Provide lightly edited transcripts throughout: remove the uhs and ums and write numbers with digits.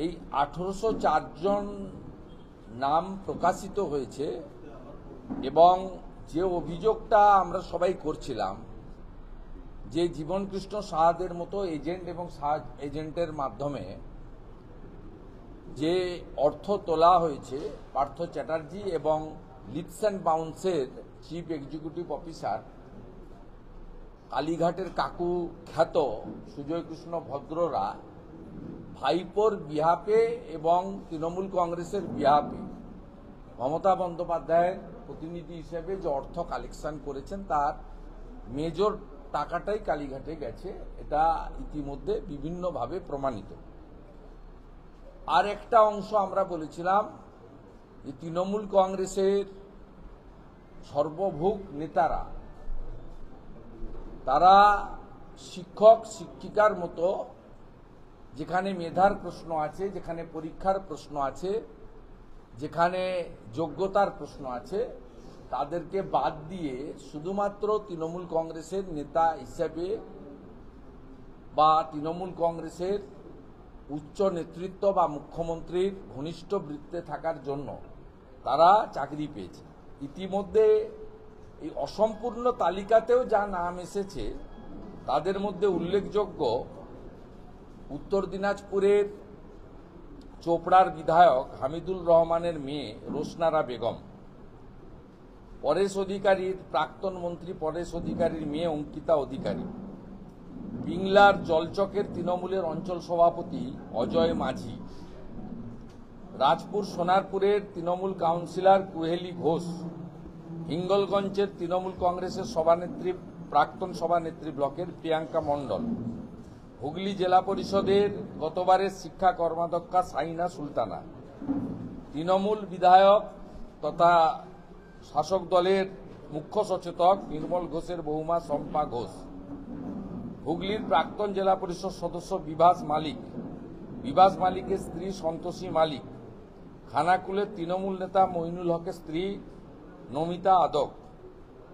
এই 1804 জন নাম প্রকাশিত হয়েছে এবং যে অভিযোগটা আমরা সবাই করছিলাম যে জীবনকৃষ্ণ সাহাদের মতো এজেন্ট এবং এজেন্টের মাধ্যমে যে অর্থ তোলা হয়েছে পার্থ চ্যাটার্জি এবং লিপস অ্যান্ড বাউন্সের চিফ এক্সিকিউটিভ অফিসার কালীঘাটের কাকু খ্যাত সুজয় কৃষ্ণ ভদ্ররা ভাইপোর বিহাপে এবং তৃণমূল কংগ্রেসের বিহাপে মমতা বন্দ্যোপাধ্যায়ের প্রতিনিধি হিসেবে যে অর্থ কালেকশন করেছেন তার মেজর টাকাটাই কালীঘাটে গেছে, এটা ইতিমধ্যে বিভিন্নভাবে প্রমাণিত। আর একটা অংশ আমরা বলেছিলাম যে তৃণমূল কংগ্রেসের সর্বভোগ নেতারা তারা শিক্ষক শিক্ষিকার মতো যেখানে মেধার প্রশ্ন আছে, যেখানে পরীক্ষার প্রশ্ন আছে, যেখানে যোগ্যতার প্রশ্ন আছে, তাদেরকে বাদ দিয়ে শুধুমাত্র তৃণমূল কংগ্রেসের নেতা হিসেবে বা তৃণমূল কংগ্রেসের উচ্চ নেতৃত্ব বা মুখ্যমন্ত্রীর ঘনিষ্ঠ বৃত্তে থাকার জন্য তারা চাকরি পেয়েছে। ইতিমধ্যে এই অসম্পূর্ণ তালিকাতেও যা নাম এসেছে তাদের মধ্যে উল্লেখযোগ্য উত্তর দিনাজপুরের চোপড়ার বিধায়ক হামিদুল রহমানের মেয়ে রোশনারা বেগম, পরেশ অধিকারীর প্রাক্তন মন্ত্রী পরেশ অধিকারীর মেয়ে অঙ্কিতা অধিকারী, বিংলার জলচকের তৃণমূলের অঞ্চল সভাপতি অজয় মাঝি, রাজপুর সোনারপুরের তৃণমূল কাউন্সিলর কুহেলি ঘোষ, হিঙ্গলগঞ্জের তৃণমূল কংগ্রেসের সভানেত্রী প্রাক্তন সভানেত্রী ব্লকের প্রিয়াঙ্কা মণ্ডল, হুগলি জেলা পরিষদের গতবারের শিক্ষা কর্মাধ্যক্ষা সাইনা সুলতানা, তৃণমূল বিধায়ক তথা শাসক দলের মুখ্য সচেতক নির্মল ঘোষের বৌমা শম্পা ঘোষ, হুগলির প্রাক্তন জেলা পরিষদ সদস্য বিভাস মালিকের স্ত্রী সন্তোষী মালিক, খানাকুলের তৃণমূল নেতা মইনুল হকের স্ত্রী নমিতা আদক,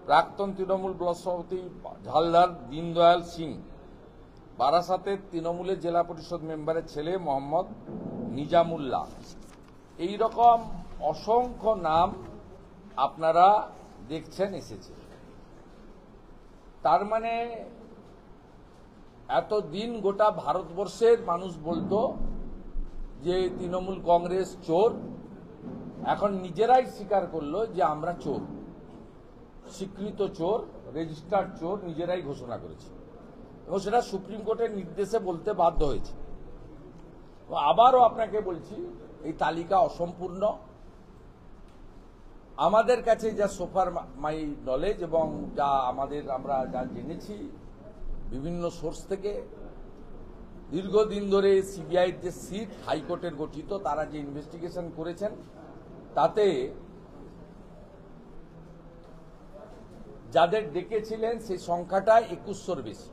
প্রাক্তন তৃণমূল ব্লক সভাপতি ঝালদার দীনদয়াল সিং, বারাসাতের তৃণমূলের জেলা পরিষদ মেম্বারের ছেলে মোহাম্মদ নিজামুল্লাহ। এই রকম অসংখ্য নাম আপনারা দেখছেন এসেছে। তার মানে এতদিন গোটা ভারতবর্ষের মানুষ বলতো যে তৃণমূল কংগ্রেস চোর, এখন নিজেরাই স্বীকার করলো যে আমরা চোর, স্বীকৃত চোর, রেজিস্টার্ড চোর নিজেরাই ঘোষণা করেছে এবং সেটা সুপ্রিম কোর্টের নির্দেশে বলতে বাধ্য হয়েছে। আবারও আপনাকে বলছি এই তালিকা অসম্পূর্ণ। আমাদের কাছে যা সোফার মাই নলেজ এবং যা আমরা যা জেনেছি বিভিন্ন সোর্স থেকে, দীর্ঘদিন ধরে সিবিআইর যে সিট হাইকোর্টের গঠিত তারা যে ইনভেস্টিগেশন করেছেন তাতে যাদের ডেকেছিলেন সেই সংখ্যাটা 2100-র বেশি।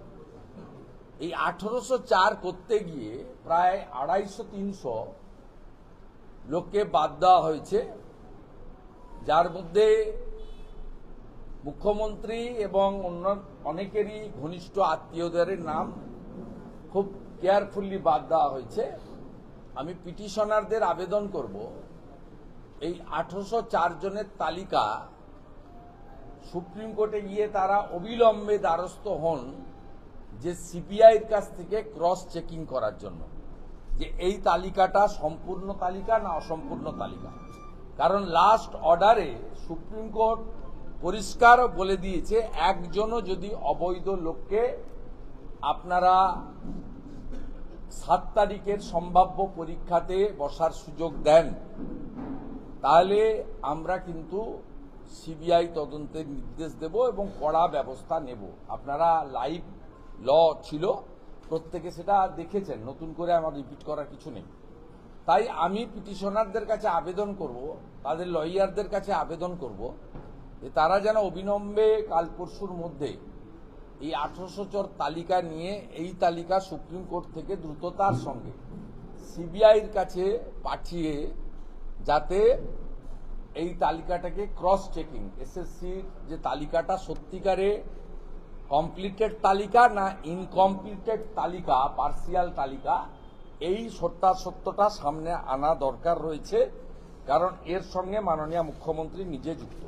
এই 1804 করতে গিয়ে প্রায় 250-300 লোককে বাদ দেওয়া হয়েছে, যার মধ্যে মুখ্যমন্ত্রী এবং অন্য অনেকেরই ঘনিষ্ঠ আত্মীয়দের নাম খুব কেয়ারফুলি বাদ দেওয়া হয়েছে। আমি পিটিশনারদের আবেদন করব এই 1804 জনের তালিকা সুপ্রিম কোর্টে গিয়ে তারা অবিলম্বে দ্বারস্থ হন যে সিবিআইয়ের কাছ থেকে ক্রস চেকিং করার জন্য যে এই তালিকাটা সম্পূর্ণ তালিকা না অসম্পূর্ণ তালিকা। কারণ লাস্ট অর্ডারে সুপ্রিম কোর্ট পরিষ্কার বলে দিয়েছে একজনও যদি অবৈধ লোককে আপনারা 7 তারিখের সম্ভাব্য পরীক্ষাতে বসার সুযোগ দেন তাহলে আমরা কিন্তু সিবিআই তদন্তের নির্দেশ দেব এবং কড়া ব্যবস্থা নেব। আপনারা লাইভ ল ছিল, প্রত্যেকে সেটা দেখেছেন, নতুন করে আমার রিপিট করার কিছু নেই। তাই আমি পিটিশনারদের কাছে আবেদন করব, তাদের লয়ারদের কাছে আবেদন করব যে তারা যেন অবিলম্বে কাল পরশুর মধ্যে এই 1804 তালিকা নিয়ে এই তালিকা সুপ্রিম কোর্ট থেকে দ্রুততার সঙ্গে সিবিআইয়ের কাছে পাঠিয়ে যাতে এই তালিকাটাকে ক্রস চেকিং, এসএসসির যে তালিকাটা সত্যিকারে কমপ্লিটেড তালিকা না ইনকমপ্লিটেড তালিকা, পার্সিয়াল তালিকা, এই সত্যটা সামনে আনা দরকার রয়েছে, কারণ এর সঙ্গে মাননীয় মুখ্যমন্ত্রী নিজে যুক্ত।